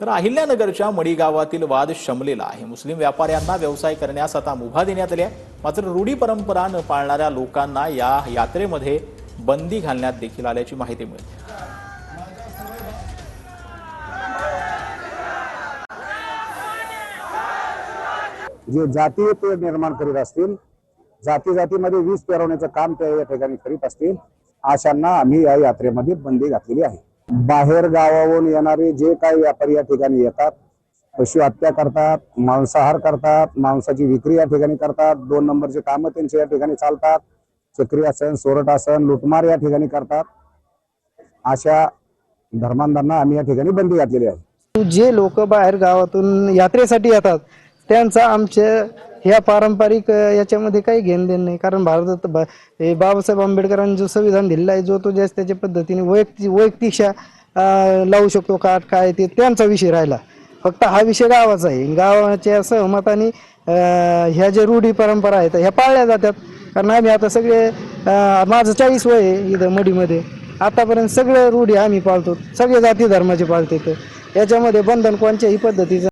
तर अहिल्यानगरच्या मडी गावातील वाद शमलेला आहे। मुस्लिम व्यापाऱ्यांना व्यवसाय करण्यास आता मुभा देण्यात आली आहे। मात्र रूढी परंपरा न पाळणाऱ्या लोकांना या यात्रेमध्ये बंदी घालण्यात देखील आल्याची माहिती मिळते। जे जातीय ते निर्माण करीत असतील, जाती जातीमध्ये वीज पेरवण्याचं काम ते या ठिकाणी करीत असतील, अशांना आम्ही या यात्रेमध्ये बंदी घातलेली आहे। बाहेर गावावरून येणारे जे काही व्यापारी या ठिकाणी येतात, पशु हत्या करतात, मांसाहार करतात, मांसाची विक्री या ठिकाणी करतात, 2 नंबरचे काम त्यांचे या ठिकाणी चालतात, चक्री आसन, सोरठ आसन, लुटमार या ठिकाणी करतात, अशा धर्मांधांना आम्ही या ठिकाणी बंदी घातलेली आहे। जे लोक बाहेर गावातून यात्रेसाठी येतात त्यांचा आमच्या ह्या पारंपरिक याच्यामध्ये काही घेणं देणं नाही। कारण भारतात बाबासाहेब आंबेडकरांनी जो संविधान दिलेला आहे, जो तो ज्याच त्याच्या पद्धतीने वैयक्तिक लावू शकतो काट काय ते त्यांचा विषय राहिला। फक्त हा विषय गावाचा आहे। गावाच्या सहमताने ह्या ज्या रूढी परंपरा आहेत ह्या पाळल्या जातात। कारण आम्ही आता सगळे माझं 40 वय आहे इथं मडीमध्ये, आतापर्यंत सगळे रूढी आम्ही पाळतो, सगळे जाती धर्माचे पाळतो। याच्यामध्ये बंधन कोणत्याही पद्धतीचं